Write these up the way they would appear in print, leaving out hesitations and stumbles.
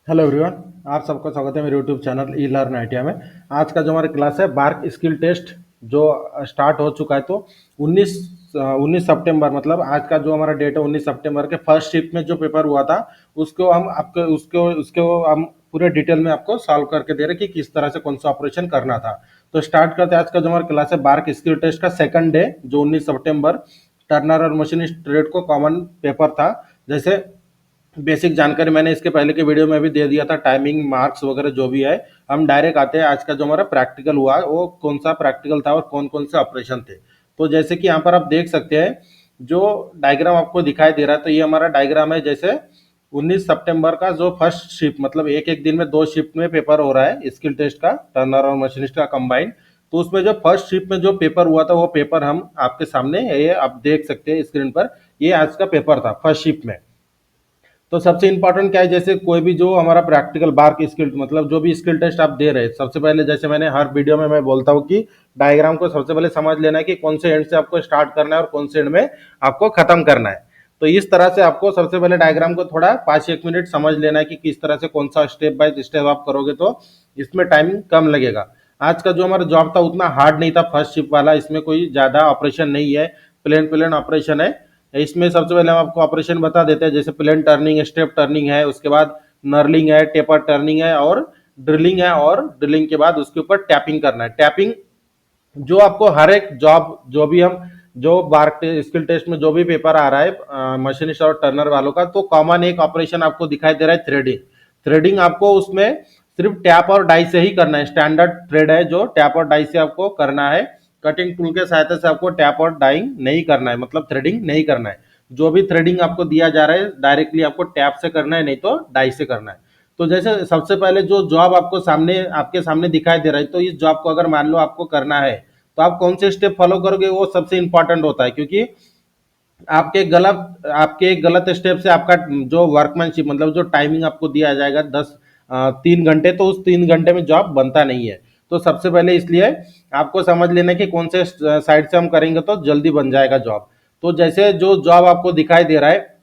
Hello everyone. आप सबका स्वागत है मेरे यूट्यूब चैनल ई लर्न आईटीआई में। आज का जो हमारा क्लास है बार्क स्किल टेस्ट जो स्टार्ट हो चुका है। तो 19 सितंबर मतलब आज का जो हमारा डेट है 19 सितंबर के फर्स्ट शिफ्ट में जो पेपर हुआ था उसको हम आपको उसको हम पूरे डिटेल में आपको सॉल्व करके दे रहे कि किस तरह से कौन सा ऑपरेशन करना था। तो स्टार्ट करते हैं। आज का जो हमारा क्लास है बार्क स्किल टेस्ट का सेकंड डे जो 19 सितंबर टर्नर और मशीनिस्ट ट्रेड को कॉमन पेपर था। जैसे बेसिक जानकारी मैंने इसके पहले के वीडियो में भी दे दिया था, टाइमिंग मार्क्स वगैरह जो भी है। हम डायरेक्ट आते हैं आज का जो हमारा प्रैक्टिकल हुआ वो कौन सा प्रैक्टिकल था और कौन कौन से ऑपरेशन थे। तो जैसे कि यहाँ पर आप देख सकते हैं जो डायग्राम आपको दिखाई दे रहा है, तो ये हमारा डायग्राम है। जैसे 19 सितंबर का जो फर्स्ट शिफ्ट मतलब एक एक दिन में दो शिफ्ट में पेपर हो रहा है स्किल टेस्ट का, टर्नर और मशीनिस्ट का कंबाइंड। तो उसमें जो फर्स्ट शिफ्ट में जो पेपर हुआ था वो पेपर हम आपके सामने ये आप देख सकते हैं स्क्रीन पर। ये आज का पेपर था फर्स्ट शिफ्ट में। तो सबसे इंपॉर्टेंट क्या है, जैसे कोई भी जो हमारा प्रैक्टिकल बार की स्किल मतलब जो भी स्किल टेस्ट आप दे रहे हैं, सबसे पहले जैसे मैंने हर वीडियो में मैं बोलता हूँ कि डायग्राम को सबसे पहले समझ लेना है कि कौन से एंड से आपको स्टार्ट करना है और कौन से एंड में आपको खत्म करना है। तो इस तरह से आपको सबसे पहले डायग्राम को थोड़ा 5-1 मिनट समझ लेना है कि किस तरह से कौन सा स्टेप बाय स्टेप आप करोगे तो इसमें टाइमिंग कम लगेगा। आज का जो हमारा जॉब था उतना हार्ड नहीं था फर्स्ट शिफ्ट वाला, इसमें कोई ज्यादा ऑपरेशन नहीं है, प्लेन प्लेन ऑपरेशन है। इसमें सबसे पहले हम आपको ऑपरेशन बता देते हैं। जैसे प्लेन टर्निंग, स्टेप टर्निंग है, उसके बाद नर्लिंग है, टेपर टर्निंग है और ड्रिलिंग है, और ड्रिलिंग के बाद उसके ऊपर टैपिंग करना है। टैपिंग जो आपको हर एक जॉब जो भी हम जो बार्क स्किल टेस्ट में जो भी पेपर आ रहा है मशीनिस्ट और टर्नर वालों का, तो कॉमन एक ऑपरेशन आपको दिखाई दे रहा है थ्रेडिंग। थ्रेडिंग आपको उसमें सिर्फ टैप और डाई से ही करना है। स्टैंडर्ड थ्रेड है जो टैप और डाई से आपको करना है। कटिंग टूल के सहायता से आपको टैप और डाइंग नहीं करना है, मतलब थ्रेडिंग नहीं करना है। जो भी थ्रेडिंग आपको दिया जा रहा है डायरेक्टली आपको टैप से करना है, नहीं तो डाई से करना है। तो जैसे सबसे पहले जो जॉब आपको सामने आपके सामने दिखाई दे रहा है, तो इस जॉब को अगर मान लो आपको करना है तो आप कौन से स्टेप फॉलो करोगे वो सबसे इंपॉर्टेंट होता है। क्योंकि आपके गलत स्टेप से आपका जो वर्कमैनशिप मतलब जो टाइमिंग आपको दिया जाएगा 3 घंटे, तो उस 3 घंटे में जॉब बनता नहीं है। तो सबसे पहले इसलिए आपको समझ लेना है कि कौन से साइड से हम करेंगे तो जल्दी बन जाएगा जॉब। तो जैसे जो जॉब आपको दिखाई दे रहा है,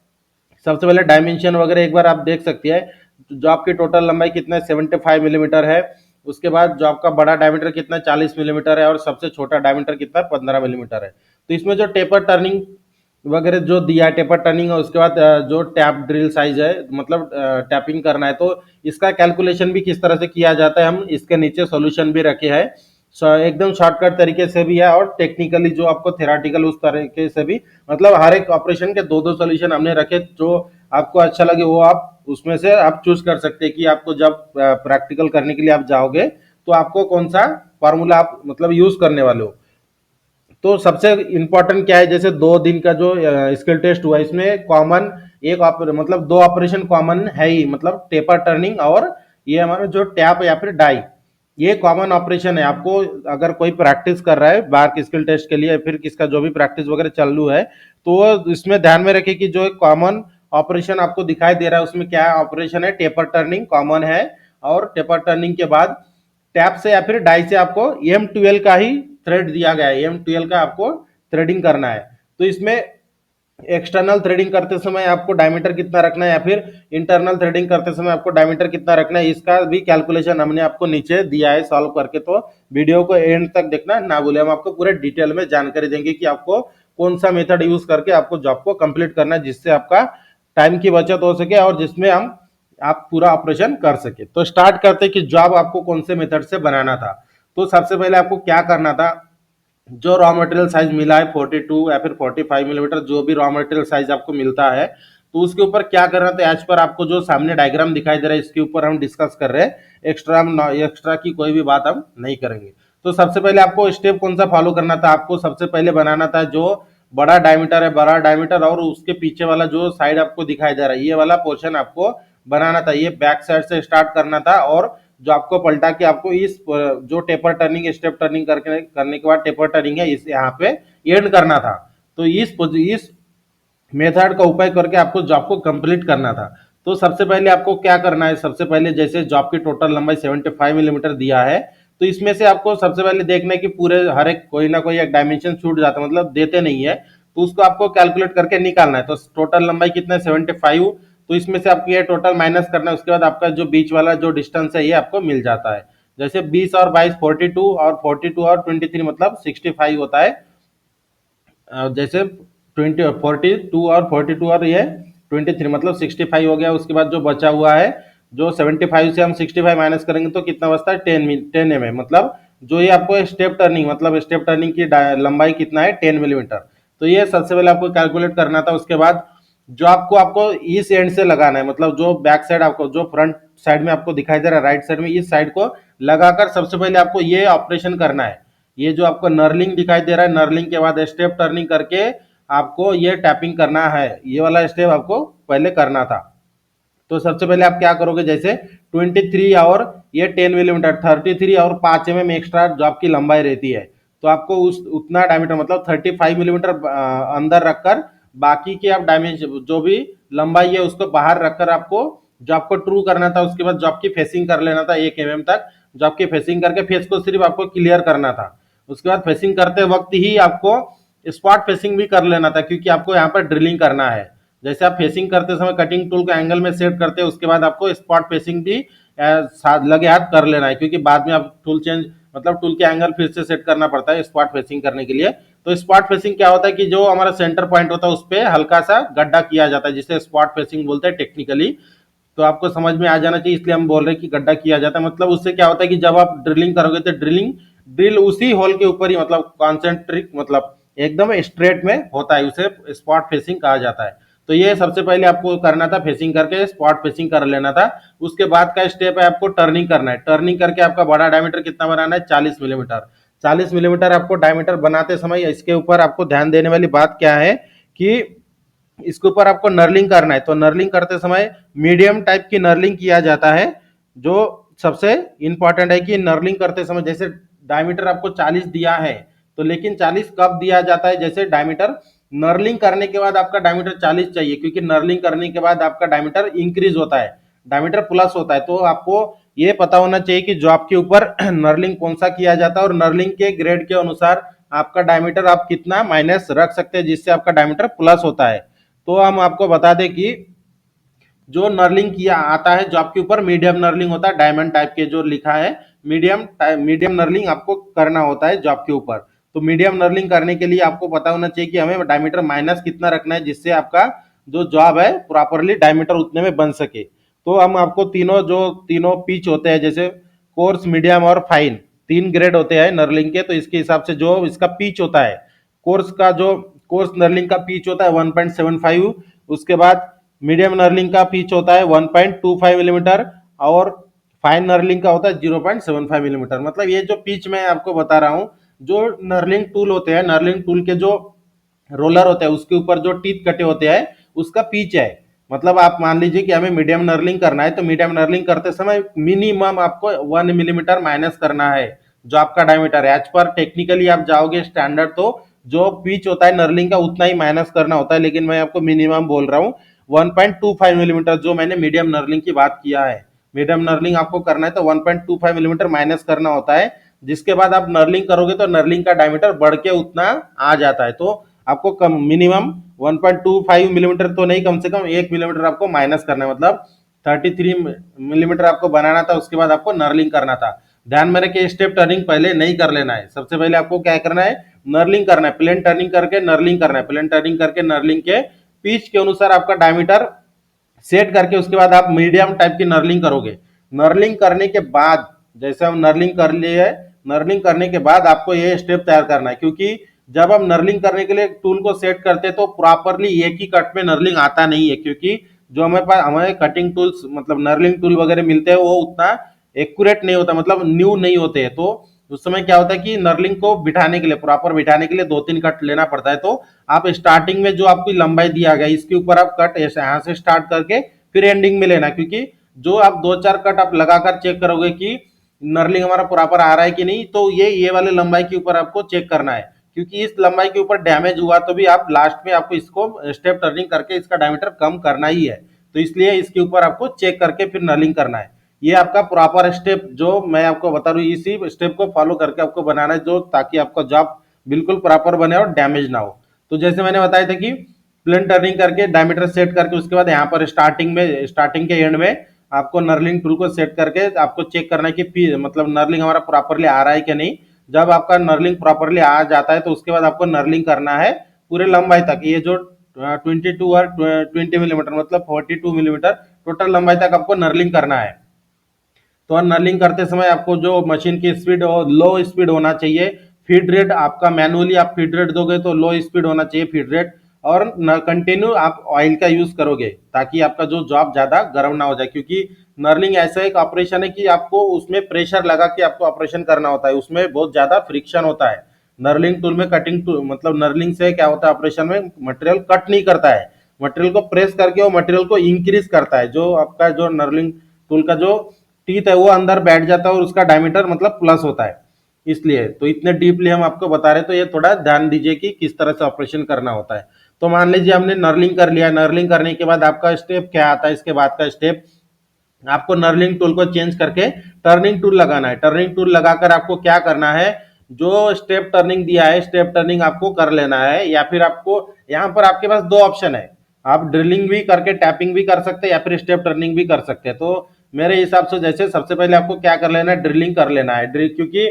सबसे पहले डायमेंशन वगैरह एक बार आप देख सकते हैं। जॉब की टोटल लंबाई कितना है, 75 मिलीमीटर है। उसके बाद जॉब का बड़ा डायमीटर कितना है, 40 मिलीमीटर है, और सबसे छोटा डायमीटर कितना है, 15 मिलीमीटर है। तो इसमें जो टेपर टर्निंग वगैरह जो दिया है, टेपर टर्निंग है, उसके बाद जो टैप ड्रिल साइज है मतलब टैपिंग करना है, तो इसका कैलकुलेशन भी किस तरह से किया जाता है हम इसके नीचे सॉल्यूशन भी रखे हैं। एकदम शॉर्टकट तरीके से भी है और टेक्निकली जो आपको थेराटिकल उस तरीके से भी, मतलब हर एक ऑपरेशन के दो दो सॉल्यूशन हमने रखे। जो आपको अच्छा लगे वो आप उसमें से आप चूज कर सकते हैं कि आपको जब प्रैक्टिकल करने के लिए आप जाओगे तो आपको कौन सा फॉर्मूला आप मतलब यूज करने वाले हो। तो सबसे इम्पोर्टेंट क्या है, जैसे 2 दिन का जो स्किल टेस्ट हुआ इसमें कॉमन मतलब दो ऑपरेशन कॉमन है ही, मतलब टेपर टर्निंग और ये हमारा जो टैप या फिर डाई, ये कॉमन ऑपरेशन है। आपको अगर कोई प्रैक्टिस कर रहा है बार स्किल टेस्ट के लिए या फिर किसका जो भी प्रैक्टिस वगैरह चालू है, तो वो इसमें ध्यान में रखे कि जो कॉमन ऑपरेशन आपको दिखाई दे रहा है उसमें क्या ऑपरेशन है, टेपर टर्निंग कॉमन है। और टेपर टर्निंग के बाद टैप से या फिर डाई से आपको M12 का ही थ्रेड दिया गया है, M12 का आपको थ्रेडिंग करना है। तो इसमें एक्सटर्नल थ्रेडिंग करते समय आपको डायमीटर कितना रखना है या फिर इंटरनल थ्रेडिंग करते समय आपको डायमीटर कितना रखना है, इसका भी कैलकुलेशन हमने आपको नीचे दिया है सॉल्व करके। तो वीडियो को एंड तक देखना ना भूले, हम आपको पूरे डिटेल में जानकारी देंगे कि आपको कौन सा मेथड यूज करके आपको जॉब को कंप्लीट करना है, जिससे आपका टाइम की बचत हो सके और जिसमें हम आप पूरा ऑपरेशन कर सके। तो स्टार्ट करते कि जॉब आपको कौन से मेथड से बनाना था। तो सबसे पहले आपको क्या करना था, जो रॉ मटेरियल साइज मिला है 42 या फिर 45 मिलीमीटर, जो भी रॉ मटेरियल साइज आपको मिलता है, तो उसके ऊपर क्या करना था, एज पर आपको जो सामने डायग्राम दिखाई दे रहा है इसके ऊपर हम डिस्कस कर रहे हैं। एक्स्ट्रा की कोई भी बात हम नहीं करेंगे। तो सबसे पहले आपको स्टेप कौन सा फॉलो करना था, आपको सबसे पहले बनाना था जो बड़ा डायमीटर है, बड़ा डायमीटर और उसके पीछे वाला जो साइड आपको दिखाई दे रहा है ये वाला पोर्शन आपको बनाना था। ये बैक साइड से स्टार्ट करना था और जो आपको पलटा के आपको इस जो टेपर टर्निंग स्टेप टर्निंग करने के बाद टेपर टर्निंग है इस यहाँ पे एंड करना था। तो इस मेथड का उपयोग करके आपको जॉब को कंप्लीट करना था। तो सबसे पहले आपको क्या करना है, सबसे पहले जैसे जॉब की टोटल लंबाई 75 मिलीमीटर दिया है, तो इसमें से आपको सबसे पहले देखना है कि पूरे हर एक कोई ना कोई एक डायमेंशन छूट जाता है, मतलब देते नहीं है, तो उसको आपको कैलकुलेट करके निकालना है। तो टोटल लंबाई कितना है 75, तो इसमें से आपको ये टोटल माइनस करना है, उसके बाद आपका जो बीच वाला जो डिस्टेंस है ये आपको मिल जाता है। जैसे 20 और 22 42 और 42 और 23 मतलब 65 होता है। जैसे 42 और 42 और ये 23 मतलब 65 हो गया। उसके बाद जो बचा हुआ है, जो 75 से हम 65 माइनस करेंगे तो कितना बचता है 10 mm, मतलब जो ये आपको स्टेप टर्निंग मतलब स्टेप टर्निंग की लंबाई कितना है 10 mm। तो ये सबसे पहले आपको कैलकुलेट करना था। उसके बाद जो आपको आपको इस एंड से लगाना है, मतलब जो बैक साइड आपको जो फ्रंट साइड में आपको दिखाई दे रहा है राइट साइड में, इस साइड को लगाकर सबसे पहले आपको ये ऑपरेशन करना है। ये जो आपको नर्लिंग दिखाई दे रहा है, नर्लिंग के बाद स्टेप टर्निंग करके आपको ये टैपिंग करना है। ये वाला स्टेप आपको पहले करना था। तो सबसे पहले आप क्या करोगे, जैसे 23 और ये 10 mm, 33 और 5 mm एक्स्ट्रा जो आपकी लंबाई रहती है, तो आपको उस उतना डायमीटर मतलब 35 mm अंदर रखकर बाकी के आप डायमेंशन जो भी लंबाई है उसको बाहर रखकर आपको जो आपको ट्रू करना था, उसके बाद जो आपकी फेसिंग कर लेना था 1 mm तक। जो आपकी फेसिंग करके फेस को सिर्फ आपको क्लियर करना था। उसके बाद फेसिंग करते वक्त ही आपको स्पॉट फेसिंग भी कर लेना था, क्योंकि आपको यहाँ पर ड्रिलिंग करना है। जैसे आप फेसिंग करते समय कटिंग टूल को एंगल में सेट करते हैं, उसके बाद आपको स्पॉट फेसिंग भी लगे हाथ कर लेना है, क्योंकि बाद में आप टूल चेंज मतलब टूल के एंगल फिर से सेट करना पड़ता है स्पॉट फेसिंग करने के लिए। तो स्पॉट फेसिंग क्या होता है कि जो हमारा सेंटर पॉइंट होता है उस पर हल्का सा गड्ढा किया जाता है, जिसे स्पॉट फेसिंग बोलते हैं टेक्निकली। तो आपको समझ में आ जाना चाहिए, इसलिए हम बोल रहे हैं कि गड्ढा किया जाता है। मतलब उससे क्या होता है कि जब आप ड्रिलिंग करोगे तो ड्रिल उसी होल के ऊपर ही मतलब कॉन्सेंट्रिक मतलब एकदम स्ट्रेट में होता है, उसे स्पॉट फेसिंग कहा जाता है। तो ये सबसे पहले आपको करना था, फेसिंग करके स्पॉट फेसिंग कर लेना था। उसके बाद का स्टेप है आपको टर्निंग करना है। टर्निंग करके आपका बड़ा डायमीटर कितना बनाना है 40 mm। 40 mm आपको डायमीटर बनाते समय इसके ऊपर आपको ध्यान देने वाली बात क्या है कि इसके ऊपर आपको नर्लिंग करना है। तो नर्लिंग करते समय मीडियम टाइप की नर्लिंग किया जाता है। जो सबसे इंपॉर्टेंट है कि नर्लिंग करते समय जैसे डायमीटर आपको 40 दिया है, तो लेकिन 40 कब दिया जाता है, जैसे डायमीटर नर्लिंग करने के बाद आपका डायमीटर 40 चाहिए, क्योंकि नर्लिंग करने के बाद आपका डायमीटर इंक्रीज होता है, डायमीटर प्लस होता है। तो आपको ये पता होना चाहिए कि जो आपके ऊपर नर्लिंग कौन सा किया जाता है और नर्लिंग के ग्रेड के अनुसार आपका डायमीटर आप कितना माइनस रख सकते हैं, जिससे आपका डायमीटर प्लस होता है। तो हम आपको बता दें कि जो नर्लिंग किया आता है जो आपके ऊपर मीडियम नर्लिंग होता है, डायमंड टाइप के जो लिखा है मीडियम नर्लिंग आपको करना होता है जॉब के ऊपर। तो मीडियम नर्लिंग करने के लिए आपको पता होना चाहिए कि हमें डायमीटर माइनस कितना रखना है, जिससे आपका जो जॉब है प्रॉपरली डायमीटर उतने में बन सके। तो हम आपको तीनों पिच होते हैं, जैसे कोर्स मीडियम और फाइन, 3 ग्रेड होते हैं नर्लिंग के। तो इसके हिसाब से जो इसका पिच होता है, कोर्स नर्लिंग का पिच होता है 1.75। उसके बाद मीडियम नर्लिंग का पिच होता है 1.25 mm और फाइन नर्लिंग का होता है 0.75 mm। मतलब ये जो पिच मैं आपको बता रहा हूँ, जो नर्लिंग टूल होते हैं, नर्लिंग टूल के जो रोलर होता है उसके ऊपर जो टीथ कटे होते हैं उसका पिच है। मतलब आप मान लीजिए कि हमें मीडियम नर्लिंग करना है, तो मीडियम नर्लिंग करते समय मिनिमम आपको 1 mm माइनस करना है जो आपका डायमीटर है। एज पर टेक्निकली आप जाओगे स्टैंडर्ड तो जो पिच होता है नर्लिंग का उतना ही माइनस करना होता है, लेकिन मैं आपको मिनिमम बोल रहा हूँ 1.25 mm, जो मैंने मीडियम नर्लिंग की बात किया है। मीडियम नर्लिंग आपको करना है तो 1.25 mm माइनस करना होता है। जिसके बाद आप नर्लिंग करोगे तो नर्लिंग का डायमीटर बढ़ के उतना आ जाता है। तो आपको कम मिनिमम 1.25 mm तो नहीं, कम से कम 1 mm आपको माइनस करना है, मतलब 33 mm आपको बनाना था। उसके बाद आपको नर्लिंग करना था। ध्यान में रखिए स्टेप टर्निंग पहले नहीं कर लेना है। सबसे पहले आपको क्या करना है, नर्लिंग करना है, प्लेन टर्निंग करके नर्लिंग करना है। प्लेन टर्निंग करके नर्लिंग के पिच के अनुसार आपका डायमीटर सेट करके उसके बाद आप मीडियम टाइप की नर्लिंग करोगे। नर्लिंग करने के बाद जैसे हम नर्लिंग कर लिए, नर्लिंग करने के बाद आपको ये स्टेप तैयार करना है, क्योंकि जब हम नर्लिंग करने के लिए टूल को सेट करते हैं तो प्रॉपरली एक ही कट में नर्लिंग आता नहीं है, क्योंकि जो हमारे पास हमारे कटिंग टूल्स मतलब नर्लिंग टूल वगैरह मिलते हैं वो उतना एक्यूरेट नहीं होता, मतलब न्यू नहीं होते हैं। तो उस समय क्या होता है कि नर्लिंग को बिठाने के लिए प्रॉपर बिठाने के लिए 2-3 कट लेना पड़ता है। तो आप स्टार्टिंग में जो आपकी लंबाई दिया गया इसके ऊपर आप कट ऐसे यहाँ से स्टार्ट करके फिर एंडिंग में लेना, क्योंकि जो आप 2-4 कट आप लगाकर चेक करोगे कि नर्लिंग हमारा प्रॉपर आ रहा है कि नहीं, तो ये वाले लंबाई के ऊपर आपको चेक करना है, क्योंकि इस लंबाई के ऊपर डैमेज हुआ तो भी आप लास्ट में आपको इसको स्टेप टर्निंग करके इसका डायमीटर कम करना ही है। तो इसलिए इसके ऊपर आपको चेक करके फिर नर्लिंग करना है। ये आपका प्रॉपर स्टेप जो मैं आपको बता रहा हूँ, इसी स्टेप को फॉलो करके आपको बनाना है, जो ताकि आपका जॉब बिल्कुल प्रॉपर बने और डैमेज ना हो। तो जैसे मैंने बताया था कि प्लेन टर्निंग करके डायमीटर सेट करके उसके बाद यहाँ पर स्टार्टिंग के एंड में आपको नर्लिंग टूल को सेट करके आपको चेक करना है कि मतलब नर्लिंग हमारा प्रॉपरली आ रहा है कि नहीं। जब आपका नर्लिंग प्रॉपरली आ जाता है तो उसके बाद आपको नर्लिंग करना है पूरे लंबाई तक। ये जो 22 और 20 मिलीमीटर मतलब 42 मिलीमीटर टोटल लंबाई तक आपको नर्लिंग करना है। तो नर्लिंग करते समय आपको जो मशीन की स्पीड लो स्पीड होना चाहिए। फीड रेट आपका मैनुअली आप फीड रेट दोगे तो लो स्पीड होना चाहिए फीड रेट। और कंटिन्यू आप ऑयल का यूज करोगे ताकि आपका जो जॉब ज्यादा गर्म ना हो जाए, क्योंकि नर्लिंग ऐसा एक ऑपरेशन है कि आपको उसमें प्रेशर लगा के आपको ऑपरेशन करना होता है, उसमें बहुत ज्यादा फ्रिक्शन होता है। नर्लिंग टूल में कटिंग टूल मतलब नर्लिंग से क्या होता है ऑपरेशन में मटेरियल कट नहीं करता है, मटेरियल को प्रेस करके वो मटेरियल को इंक्रीज करता है। जो आपका जो नर्लिंग टूल का जो टीथ है वो अंदर बैठ जाता है और उसका डायमीटर मतलब प्लस होता है। इसलिए तो इतने डीपली हम आपको बता रहे हैं, तो ये थोड़ा ध्यान दीजिए कि किस तरह से ऑपरेशन करना होता है। तो मान लीजिए हमने नर्लिंग कर लिया, नर्लिंग करने के बाद आपका स्टेप क्या आता है, इसके बाद का स्टेप आपको नर्लिंग टूल को चेंज करके टर्निंग टूल लगाना है। टर्निंग टूल लगाकर आपको क्या करना है, जो स्टेप टर्निंग दिया है स्टेप टर्निंग आपको कर लेना है, या फिर आपको यहाँ पर आपके पास दो ऑप्शन है, आप ड्रिलिंग भी करके टैपिंग भी कर सकते हैं या फिर स्टेप टर्निंग भी कर सकते हैं। तो मेरे हिसाब से जैसे सबसे पहले आपको क्या कर लेना है, ड्रिलिंग कर लेना है। ड्रिल क्योंकि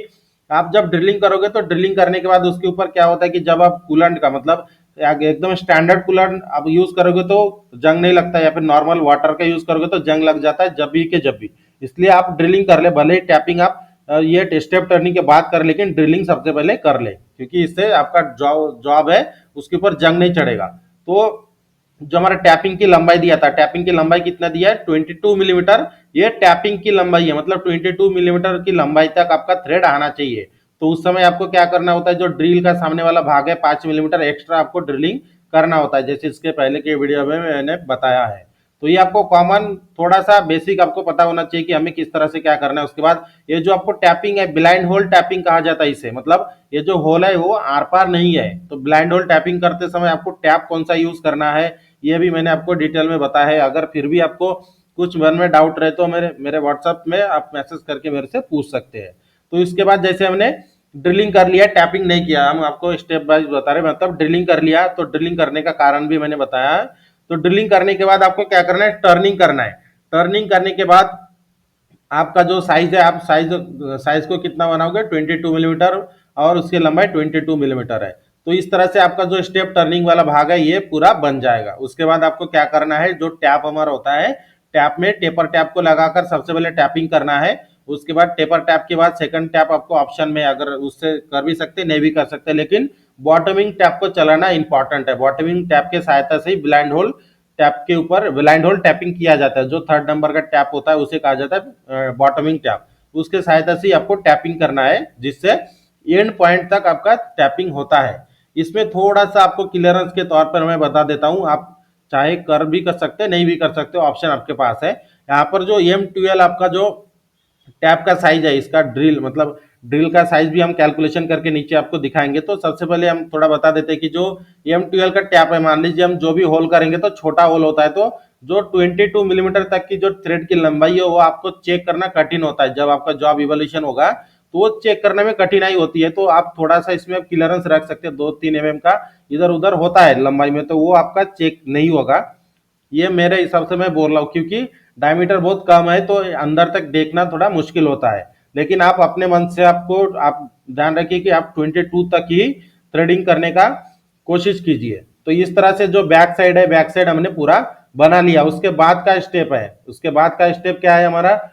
आप जब ड्रिलिंग करोगे तो ड्रिलिंग करने के बाद उसके ऊपर क्या होता है कि जब आप कूलेंट का मतलब एकदम स्टैंडर्ड कूलेंट आप यूज करोगे तो जंग नहीं लगता, या फिर नॉर्मल वाटर का यूज करोगे तो जंग लग जाता है जब भी। इसलिए आप ड्रिलिंग कर ले, भले ही टैपिंग आप ये स्टेप टर्निंग के बाद कर, लेकिन ड्रिलिंग सबसे पहले कर ले, क्योंकि इससे आपका जॉब है उसके ऊपर जंग नहीं चढ़ेगा। तो जो हमारा टैपिंग की लंबाई दिया था, टैपिंग की लंबाई कितना दिया है 22 मिलीमीटर, ये टैपिंग की लंबाई है, मतलब 22 मिलीमीटर की लंबाई तक आपका थ्रेड आना चाहिए। तो उस समय आपको क्या करना होता है, जो ड्रिल का सामने वाला भाग है 5 मिलीमीटर एक्स्ट्रा आपको ड्रिलिंग करना होता है, जैसे इसके पहले के वीडियो में मैंने बताया है। तो ये आपको कॉमन थोड़ा सा बेसिक आपको पता होना चाहिए कि हमें किस तरह से क्या करना है। उसके बाद ये जो आपको टैपिंग है ब्लाइंड होल टैपिंग कहा जाता है इसे, मतलब ये जो होल है वो आर पार नहीं है। तो ब्लाइंड होल टैपिंग करते समय आपको टैप कौन सा यूज करना है ये भी मैंने आपको डिटेल में बताया है। अगर फिर भी आपको कुछ मन में डाउट रहे तो मेरे मेरे व्हाट्सएप में आप मैसेज करके मेरे से पूछ सकते हैं। तो इसके बाद जैसे हमने ड्रिलिंग कर लिया, टैपिंग नहीं किया, हम आपको स्टेप बाय बता रहे हैं, मतलब ड्रिलिंग कर लिया तो ड्रिलिंग करने का कारण भी मैंने बताया है। तो ड्रिलिंग करने के बाद आपको क्या करना है, टर्निंग करना है। टर्निंग करने के बाद आपका जो साइज है, आप साइज को कितना बनाओगे 22 मिलीमीटर, और उसकी लंबाई 22 मिलीमीटर है। तो इस तरह से आपका जो स्टेप टर्निंग वाला भाग है ये पूरा बन जाएगा। उसके बाद आपको क्या करना है, जो टैप हमारा होता है टैप में टेपर टैप को लगाकर सबसे पहले टैपिंग करना है। उसके बाद टेपर टैप के बाद सेकंड टैप आपको ऑप्शन में अगर उससे कर भी सकते नहीं भी कर सकते, लेकिन बॉटमिंग टैप को चलाना इंपॉर्टेंट है। बॉटमिंग टैप के सहायता से ही ब्लाइंड होल टैप के ऊपर ब्लाइंड होल टैपिंग किया जाता है। जो थर्ड नंबर का टैप होता है उसे कहा जाता है बॉटमिंग टैप। उसके सहायता से आपको टैपिंग करना है जिससे एंड पॉइंट तक आपका टैपिंग होता है। इसमें थोड़ा सा आपको क्लियरेंस के तौर पर मैं बता देता हूँ, आप चाहे कर भी कर सकते नहीं भी कर सकते, ऑप्शन आपके पास है। यहाँ पर जो M12 आपका जो टैप का साइज है, इसका ड्रिल मतलब ड्रिल का साइज भी हम कैलकुलेशन करके नीचे आपको दिखाएंगे। तो सबसे पहले हम थोड़ा बता देते हैं कि जो M12 का टैप है, मान लीजिए हम जो भी होल करेंगे तो छोटा होल होता है, तो जो 22 मिलीमीटर तक की जो थ्रेड की लंबाई है वो आपको चेक करना कठिन होता है। जब आपका जॉब इवोल्यूशन होगा तो वो चेक करने में कठिनाई होती है। तो आप थोड़ा सा इसमें क्लियरेंस रख सकते हैं, 2-3 mm का इधर उधर होता है लंबाई में, तो वो आपका चेक नहीं होगा। ये मेरे हिसाब से मैं बोल रहा हूँ, क्योंकि डायमीटर बहुत कम है तो अंदर तक देखना थोड़ा मुश्किल होता है। लेकिन आप अपने मन से आपको आप ध्यान रखिए कि आप 22 तक ही थ्रेडिंग करने का कोशिश कीजिए। तो इस तरह से जो बैक साइड है, बैक साइड हमने पूरा बना लिया। उसके बाद का स्टेप है, उसके बाद का स्टेप क्या है हमारा,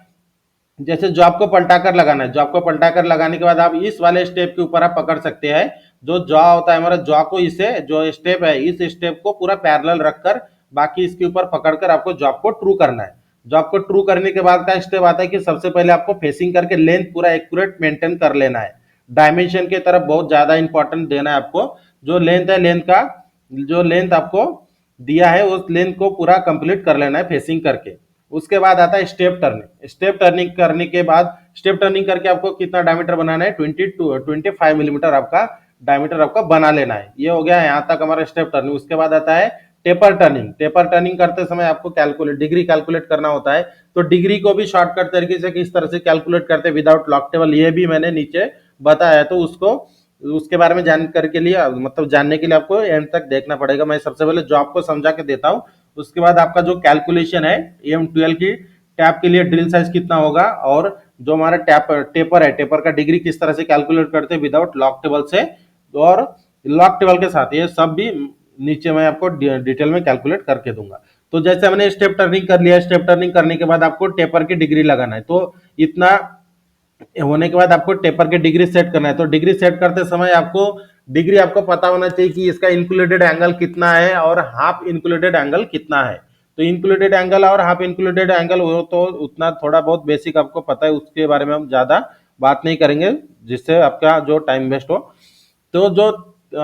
जैसे जॉब को पलटाकर लगाना है। जॉब को पलटाकर लगाने के बाद आप इस वाले स्टेप के ऊपर आप पकड़ सकते हैं। जो जॉ होता है हमारा, जॉ को इसे जो स्टेप है इस स्टेप को पूरा पैरेलल रखकर बाकी इसके ऊपर पकड़कर आपको जॉब को ट्रू करना है। जॉब को ट्रू करने के बाद का स्टेप आता है कि सबसे पहले आपको फेसिंग करके लेंथ पूरा एक्यूरेट मेंटेन कर लेना है। डायमेंशन की तरफ बहुत ज्यादा इंपॉर्टेंट देना है आपको। जो लेंथ है, लेंथ का जो लेंथ आपको दिया है उस लेंथ को पूरा कंप्लीट कर लेना है फेसिंग करके। उसके बाद आता है स्टेप टर्निंग। स्टेप टर्निंग करने के बाद स्टेप टर्निंग करके आपको कितना डायमीटर बनाना है, 25 मिलीमीटर आपका डायमीटर आपका बना लेना है। ये हो गया यहाँ तक हमारा स्टेप टर्निंग। उसके बाद आता है टेपर टर्निंग। टेपर टर्निंग करते समय आपको डिग्री कैलकुलेट करना होता है। तो डिग्री को भी शॉर्टकट तरीके से किस तरह से कैलकुलेट करते हैं विदाउट लॉक टेबल, ये भी मैंने नीचे बताया, तो उसको उसके बारे में जानकारी के लिए मतलब जानने के लिए आपको एंड तक देखना पड़ेगा। मैं सबसे पहले जॉब को समझा के देता हूँ, उसके बाद आपका जो कैलकुलेशन है AM12 की टैप के लिए ड्रिल साइज कितना होगा, और जो हमारा टैप टेपर है, टेपर का डिग्री किस तरह से कैलकुलेट करते हैं विदाउट लॉक टेबल से और लॉक टेबल के साथ, ये सब भी नीचे मैं आपको डिटेल में कैलकुलेट करके दूंगा। तो जैसे हमने स्टेप टर्निंग कर लिया, स्टेप टर्निंग करने के बाद आपको टेपर की डिग्री लगाना है। तो इतना होने के बाद आपको टेपर की डिग्री सेट करना है। तो डिग्री सेट करते समय आपको डिग्री आपको पता होना चाहिए कि इसका इंक्लूडेड एंगल कितना है और हाफ इंक्लूडेड एंगल कितना है। तो इंक्लूडेड एंगल और हाफ इंक्लूडेड एंगल वो तो उतना थोड़ा बहुत बेसिक आपको पता है, उसके बारे में हम ज्यादा बात नहीं करेंगे जिससे आपका जो टाइम वेस्ट हो। तो जो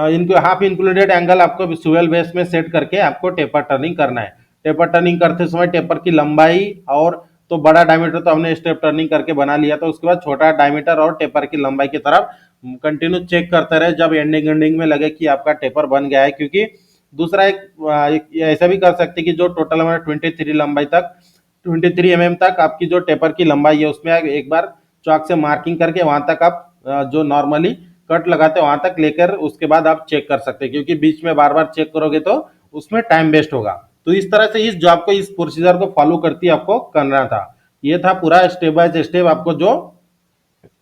इनको हाफ इंक्लूडेड एंगल आपको विजुअल बेस में सेट करके आपको टेपर टर्निंग करना है। टेपर टर्निंग करते समय टेपर की लंबाई और तो बड़ा डायमीटर तो हमने स्टेप टर्निंग करके बना लिया, तो उसके बाद छोटा डायमीटर और टेपर की लंबाई की तरफ कंटिन्यू चेक करते रहे जब एंडिंग एंडिंग में लगे कि आपका टेपर बन गया है। क्योंकि दूसरा एक ऐसा भी कर सकते हैं कि जो टोटल हमारा 23 लंबाई तक 23 mm तक आपकी जो टेपर की लंबाई है उसमें एक बार चौक से मार्किंग करके वहां तक आप जो नॉर्मली कट लगाते हैं वहां तक लेकर उसके बाद आप चेक कर सकते हैं, क्योंकि बीच में बार बार चेक करोगे तो उसमें टाइम वेस्ट होगा। तो इस तरह से इस जॉब को इस प्रोसीजर को फॉलो करती आपको करना था। ये था पूरा स्टेप बाय स्टेप आपको जो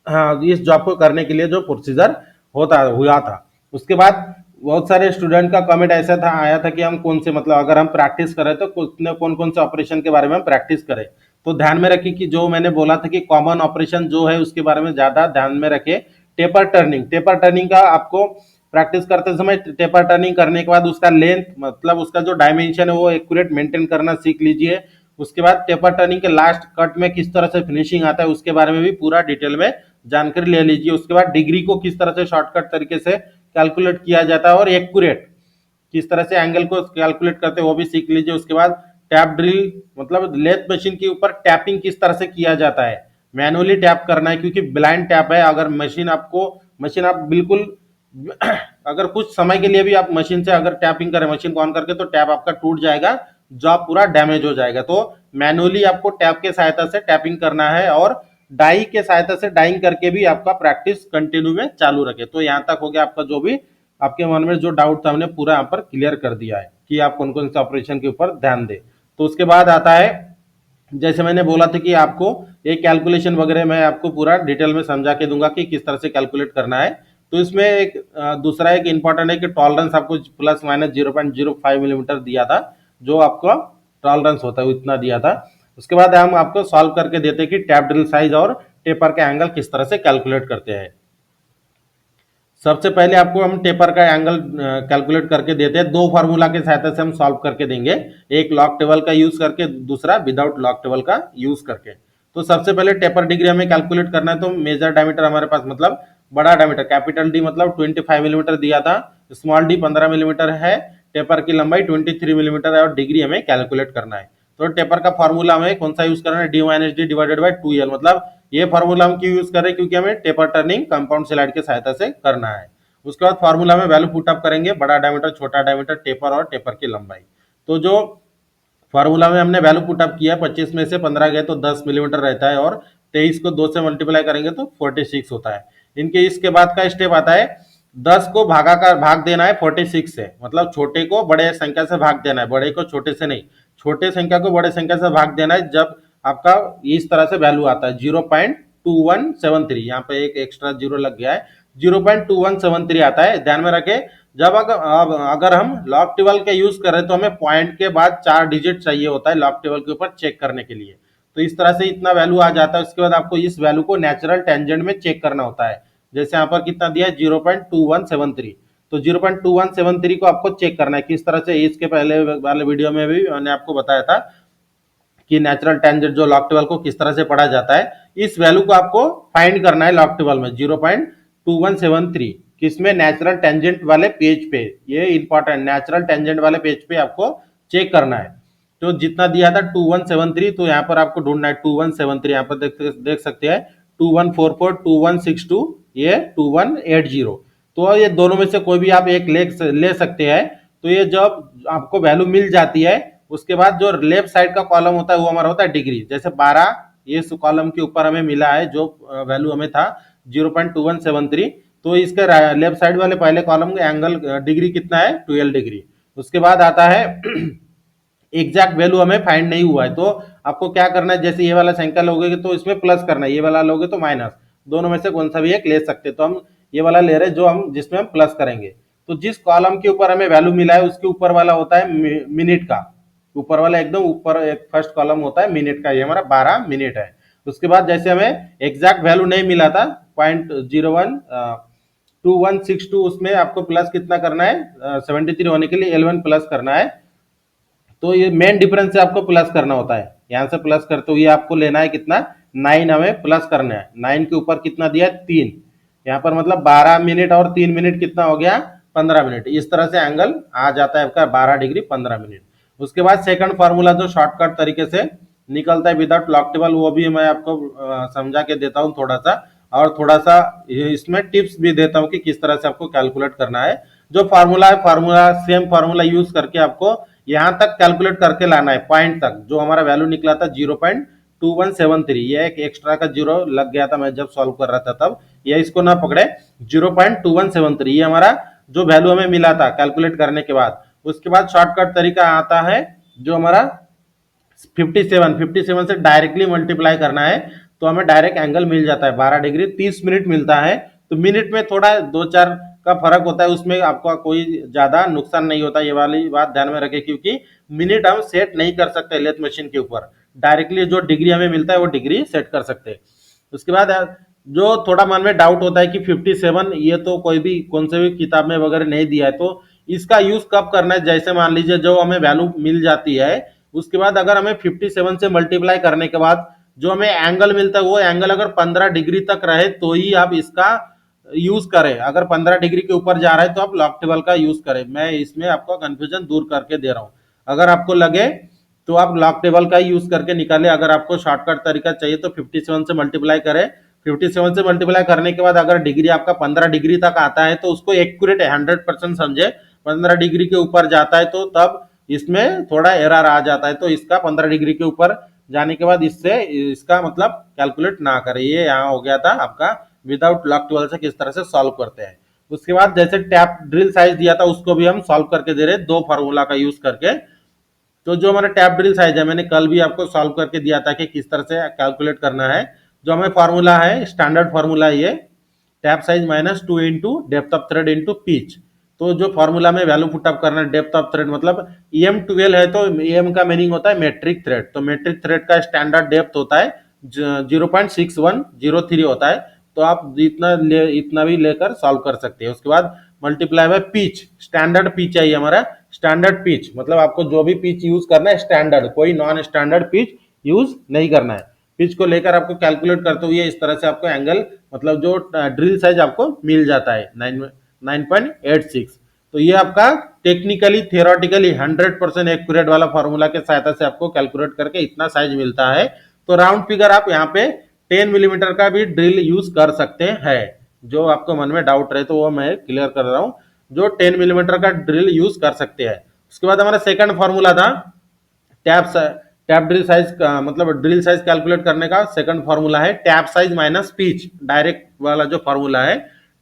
हाँ इस जॉब को करने के लिए जो प्रोसीजर होता हुआ था। उसके बाद बहुत सारे स्टूडेंट का कमेंट ऐसा था आया था कि हम कौन से मतलब अगर हम प्रैक्टिस करें तो कौन कौन से ऑपरेशन के बारे में हम प्रैक्टिस करें। तो ध्यान में रखिए कि जो मैंने बोला था कि कॉमन ऑपरेशन जो है उसके बारे में ज्यादा ध्यान में रखे। टेपर टर्निंग, टेपर टर्निंग का आपको प्रैक्टिस करते समय टेपर टर्निंग करने के बाद उसका लेंथ मतलब उसका जो डायमेंशन है वो एक्यूरेट मेंटेन करना सीख लीजिए। उसके बाद टेपर टर्निंग के लास्ट कट में किस तरह से फिनिशिंग आता है उसके बारे में भी पूरा डिटेल में जानकारी ले लीजिए। उसके बाद डिग्री को किस तरह से शॉर्टकट तरीके से कैलकुलेट किया जाता है और एक्यूरेट किस तरह से एंगल को कैलकुलेट करते हैं वो भी सीख लीजिए। उसके बाद टैप ड्रिल मतलब लेथ मशीन के ऊपर टैपिंग किस तरह से किया जाता है, मैनुअली टैप करना है क्योंकि ब्लाइंड टैप है। अगर मशीन आप बिल्कुल अगर कुछ समय के लिए भी आप मशीन से अगर टैपिंग करें मशीन को ऑन करके तो टैप आपका टूट जाएगा, जॉब पूरा डैमेज हो जाएगा। तो मैनुअली आपको टैप के सहायता से टैपिंग करना है और डाई के सहायता से डाइंग करके भी आपका प्रैक्टिस कंटिन्यू में चालू रखे। तो यहाँ तक हो गया आपका जो भी आपके मन में जो डाउट था हमने पूरा यहाँ पर क्लियर कर दिया है कि आप कौन कौन से ऑपरेशन के ऊपर ध्यान दें। तो उसके बाद आता है जैसे मैंने बोला था कि आपको एक कैलकुलेशन वगैरह मैं आपको पूरा डिटेल में समझा के दूंगा कि किस तरह से कैलकुलेट करना है। तो इसमें एक दूसरा एक इंपॉर्टेंट है कि टॉलरेंस आपको प्लस माइनस 0.05 मिलीमीटर दिया था, जो आपका टॉलरेंस होता है उतना दिया था। उसके बाद हम आपको सॉल्व करके देते हैं कि टैप ड्रिल साइज और टेपर का एंगल किस तरह से कैलकुलेट करते हैं। सबसे पहले आपको हम टेपर का एंगल कैलकुलेट करके देते हैं, दो फार्मूला के सहायता से हम सॉल्व करके देंगे, एक लॉक टेबल का यूज करके दूसरा विदाउट लॉक टेबल का यूज करके। तो सबसे पहले टेपर डिग्री हमें कैलकुलेट करना है। तो मेजर डायमीटर हमारे पास मतलब बड़ा डायमीटर कैपिटल डी मतलब 25 मिलीमीटर दिया था, स्मॉल डी 15 मिलीमीटर है, टेपर की लंबाई 23 मिलीमीटर है और डिग्री हमें कैलकुलेट करना है। तो टेपर का फॉर्मूला हमें कौन सा यूज करना है, D-D डिवाइडेड बाई 2L। मतलब ये फॉर्मूला हम क्यों यूज कर रहे हैं, क्योंकि हमें टेपर टर्निंग कंपाउंड स्लाइड की सहायता से करना है। उसके बाद फॉर्मूला में वैल्यू पुटअप करेंगे, बड़ा डायमीटर छोटा डायमीटर टेपर और टेपर की लंबाई। तो जो फॉर्मूला में हमने वैल्यू पुटअप किया 25 में से 15 गए तो 10 मिलीमीटर रहता है और 23 को 2 से मल्टीप्लाई करेंगे तो 46 होता है। इनके इसके बाद का स्टेप आता है 10 को भाग देना है 46 से, मतलब छोटे को बड़े संख्या से भाग देना है, बड़े को छोटे से नहीं, छोटे संख्या को बड़े संख्या से भाग देना है। जब आपका इस तरह से वैल्यू आता है 0.2173, यहाँ पे एक एक्स्ट्रा जीरो लग गया है, 0.2173 आता है, ध्यान में रखें। जब अगर हम लॉक टेबल का यूज कर रहे हैं तो हमें पॉइंट के बाद 4 डिजिट चाहिए होता है लॉक टेबल के ऊपर चेक करने के लिए। तो इस तरह से इतना वैल्यू आ जाता है। उसके बाद आपको इस वैल्यू को नेचुरल टेंजेंट में चेक करना होता है। जैसे यहाँ पर कितना दिया है 0.2173, तो 0.2173 को आपको चेक करना है किस तरह से। इसके पहले वाले वीडियो में भी मैंने आपको बताया था कि नेचुरल टेंजेंट जो लॉक टेबल को किस तरह से पढ़ा जाता है। इस वैल्यू को आपको फाइंड करना है लॉक टेबल में 0.2173 किसमें, नेचुरल टेंजेंट वाले पेज पे। ये इंपॉर्टेंट, नेचुरल टेंजेंट वाले पेज पे आपको चेक करना है। तो जितना दिया था 2173, तो यहाँ पर आपको ढूंढना है 2173, यहाँ पर देख सकते हैं 2144 2162 ये 2180। तो ये दोनों में से कोई भी आप एक ले सकते हैं। तो ये जब आपको वैल्यू मिल जाती है उसके बाद जो लेफ्ट साइड का कॉलम होता है वो हमारा होता है डिग्री। जैसे 12 ये कॉलम के ऊपर हमें मिला है जो वैल्यू हमें था 0.2173, तो इसके लेफ्ट साइड वाले पहले कॉलम का एंगल डिग्री कितना है, 12 डिग्री। उसके बाद आता है एग्जैक्ट वैल्यू हमें फाइंड नहीं हुआ है, तो आपको क्या करना है, जैसे ये वाला संख्या लोगे तो इसमें प्लस करना है, ये वाला लोगे तो माइनस, दोनों में से कौन सा भी एक ले सकते हैं। तो हम ये वाला ले रहे हैं जो हम जिसमें हम प्लस करेंगे। तो जिस कॉलम के ऊपर हमें वैल्यू मिला है उसके ऊपर वाला होता है मिनट का, ऊपर वाला एकदम ऊपर एक फर्स्ट कॉलम होता है मिनट का, ये हमारा 12 मिनट है। उसके बाद जैसे हमें एग्जैक्ट वैल्यू नहीं मिला था 0.012162, उसमें आपको प्लस कितना करना है, 73 होने के लिए 11 प्लस करना है। तो ये मेन डिफरेंस से आपको प्लस करना होता है, यहां से प्लस करते हुए आपको लेना है कितना, 9 हमें प्लस करना है। 9 के ऊपर कितना दिया है, 3, यहाँ पर मतलब 12 मिनट और 3 मिनट कितना हो गया, 15 मिनट। इस तरह से एंगल आ जाता है आपका 12 डिग्री 15 मिनट। उसके बाद सेकंड फार्मूला जो शॉर्टकट तरीके से निकलता है विदाउट लॉक टेबल, वो भी मैं आपको समझा के देता हूँ थोड़ा सा, और थोड़ा सा इसमें टिप्स भी देता हूँ कि किस तरह से आपको कैलकुलेट करना है। जो फार्मूला है, फार्मूला सेम फार्मूला यूज करके आपको यहां तक कैलकुलेट करके लाना है, पॉइंट तक जो हमारा वैल्यू निकला था 0.2173, ये एक एक्स्ट्रा का जीरो लग गया था मैं जब सॉल्व कर रहा था तब, ये इसको ना पकड़े, 0.2173 ये हमारा जो वैल्यू हमें मिला था कैलकुलेट करने के बाद। उसके बाद शॉर्टकट तरीका आता है जो हमारा 57 से डायरेक्टली मल्टीप्लाई करना है, तो हमें डायरेक्ट एंगल मिल जाता है 12 डिग्री 30 मिनट मिलता है। तो मिनट में थोड़ा 2-4 का फर्क होता है, उसमें आपका कोई ज्यादा नुकसान नहीं होता, ये वाली बात ध्यान में रखें, क्योंकि मिनट हम सेट नहीं कर सकते लेथ मशीन के ऊपर, डायरेक्टली जो डिग्री हमें मिलता है वो डिग्री सेट कर सकते हैं। उसके बाद जो थोड़ा मन में डाउट होता है कि 57 ये तो कोई भी कौन से भी किताब में वगैरह नहीं दिया है, तो इसका यूज कब करना है, जैसे मान लीजिए जो हमें वैल्यू मिल जाती है उसके बाद अगर हमें 57 से मल्टीप्लाई करने के बाद जो हमें एंगल मिलता है वो एंगल अगर 15 डिग्री तक रहे तो ही आप इसका यूज करें, अगर 15 डिग्री के ऊपर जा रहा है तो आप लॉक टेबल का यूज करें। मैं इसमें आपको कंफ्यूजन दूर करके दे रहा हूं, अगर आपको लगे तो आप लॉक टेबल का यूज करके निकालें, अगर आपको शॉर्टकट तरीका चाहिए तो 57 से मल्टीप्लाई करें। 57 से मल्टीप्लाई करने के बाद अगर डिग्री आपका 15 डिग्री तक आता है तो उसको एक्यूरेट 100% समझे, 15 डिग्री के ऊपर जाता है तो तब इसमें थोड़ा एरर आ जाता है, तो इसका 15 डिग्री के ऊपर जाने के बाद इससे इसका मतलब कैलकुलेट ना करें। ये यहाँ हो गया था आपका विदाउट लॉक टेबल से किस तरह से सॉल्व करते हैं। उसके बाद जैसे टैप ड्रिल साइज दिया था उसको भी हम सॉल्व करके दे रहे हैं दो फार्मूला का यूज करके। तो जो हमारा टैप ड्रिल साइज है मैंने कल भी आपको सॉल्व करके दिया था कि किस तरह से कैलकुलेट करना है। जो हमें फार्मूला है स्टैंडर्ड फार्मूला है ये, tap size -2 into depth of thread into pitch. तो जो फार्मूला में वैल्यू पुटअप करना है डेप्थ ऑफ थ्रेड मतलब EM12 है, तो EM का मीनिंग होता है मेट्रिक थ्रेड, तो मेट्रिक थ्रेड का स्टैंडर्ड डेप्थ होता है 0.6103 होता है, तो आप इतना भी लेकर सॉल्व कर सकते हैं। उसके बाद multiply by pitch, standard pitch है ये हमारा, स्टैंडर्ड पिच मतलब आपको जो भी पिच यूज करना है स्टैंडर्ड, कोई नॉन स्टैंडर्ड पिच यूज नहीं करना है। पिच को लेकर आपको कैलकुलेट करते हुए इस तरह से आपको एंगल मतलब जो ड्रिल साइज आपको मिल जाता है 9.86। तो ये आपका टेक्निकली थियोरेटिकली 100% एक्यूरेट वाला फार्मूला के सहायता से आपको कैलकुलेट करके इतना साइज मिलता है। तो राउंड फिगर आप यहाँ पे 10 मिलीमीटर का भी ड्रिल यूज कर सकते हैं, जो आपको मन में डाउट रहे तो वो मैं क्लियर कर रहा हूँ, जो 10 मिलीमीटर का ड्रिल यूज कर सकते हैं। उसके बाद हमारा सेकंड फार्मूला था टैप टैप ड्रिल साइज का मतलब ड्रिल साइज कैलकुलेट करने का सेकंड फार्मूला है tap size minus pitch, direct वाला जो फार्मूला है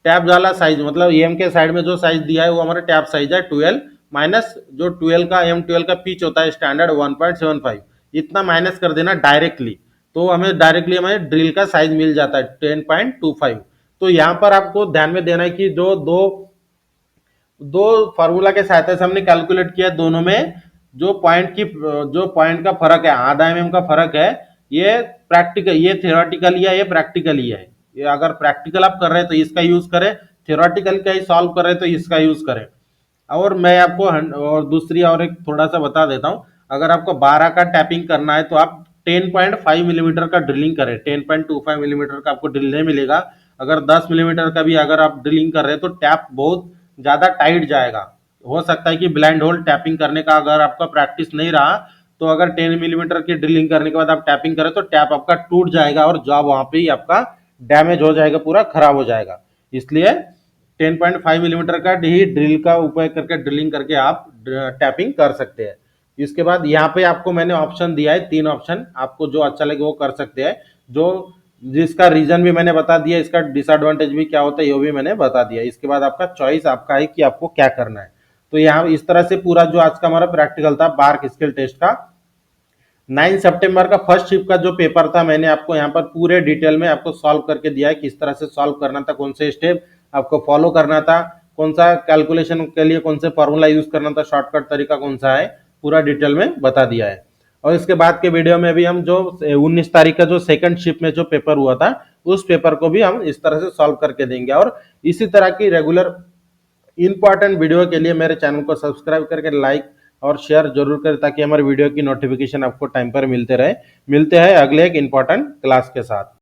टैप वाला साइज मतलब एम के साइड में जो साइज दिया है वो हमारा टैप साइज है 12 माइनस जो 12 का M12 का पिच होता है स्टैंडर्ड 1.75, इतना माइनस कर देना डायरेक्टली, तो हमें डायरेक्टली हमें ड्रिल का साइज मिल जाता है 10.25। तो यहाँ पर आपको ध्यान में देना है कि जो दो दो फार्मूला के सहायता से हमने कैलकुलेट किया, दोनों में जो पॉइंट का फर्क है आधा mm का फर्क है, ये प्रैक्टिकल ये थियोरेटिकली है ये प्रैक्टिकली है। ये अगर प्रैक्टिकल आप कर रहे हैं तो इसका यूज करें, थियोरेटिकल का ही सॉल्व कर रहे हैं तो इसका यूज करें। और मैं आपको और दूसरी और एक थोड़ा सा बता देता हूँ, अगर आपको 12 का टैपिंग करना है तो आप 10.5 मिलीमीटर का ड्रिलिंग करें, 10.25 मिलीमीटर का आपको ड्रिल नहीं मिलेगा। अगर 10 मिलीमीटर का भी अगर आप ड्रिलिंग कर रहे हैं तो टैप बहुत ज्यादा टाइट जाएगा, हो सकता है कि ब्लाइंड होल टैपिंग करने का अगर आपका प्रैक्टिस नहीं रहा तो अगर 10 मिलीमीटर की ड्रिलिंग करने के बाद आप टैपिंग करें तो टैप आपका टूट जाएगा और जॉब वहां पे ही आपका डैमेज हो जाएगा, पूरा खराब हो जाएगा। इसलिए 10.5 मिलीमीटर का ही ड्रिल का उपयोग करके ड्रिलिंग करके आप टैपिंग कर सकते हैं। इसके बाद यहाँ पे आपको मैंने ऑप्शन दिया है 3 ऑप्शन, आपको जो अच्छा लगे वो कर सकते हैं। जो जिसका रीजन भी मैंने बता दिया, इसका डिसएडवांटेज भी क्या होता है ये भी मैंने बता दिया। इसके बाद आपका चॉइस आपका है कि आपको क्या करना है। तो यहाँ इस तरह से पूरा जो आज का हमारा प्रैक्टिकल था बार्क स्किल टेस्ट का, 9 सितंबर का फर्स्ट शिफ्ट का जो पेपर था मैंने आपको यहाँ पर पूरे डिटेल में आपको सॉल्व करके दिया है, किस तरह से सॉल्व करना था, कौन से स्टेप आपको फॉलो करना था, कौन सा कैलकुलेशन के लिए कौन से फॉर्मूला यूज करना था, शॉर्टकट तरीका कौन सा है, पूरा डिटेल में बता दिया है। और इसके बाद के वीडियो में भी हम जो 19 तारीख का जो सेकंड शिफ्ट में जो पेपर हुआ था उस पेपर को भी हम इस तरह से सॉल्व करके देंगे। और इसी तरह की रेगुलर इंपॉर्टेंट वीडियो के लिए मेरे चैनल को सब्सक्राइब करके लाइक और शेयर जरूर करें, ताकि हमारे वीडियो की नोटिफिकेशन आपको टाइम पर मिलते रहे। मिलते हैं अगले एक इंपॉर्टेंट क्लास के साथ।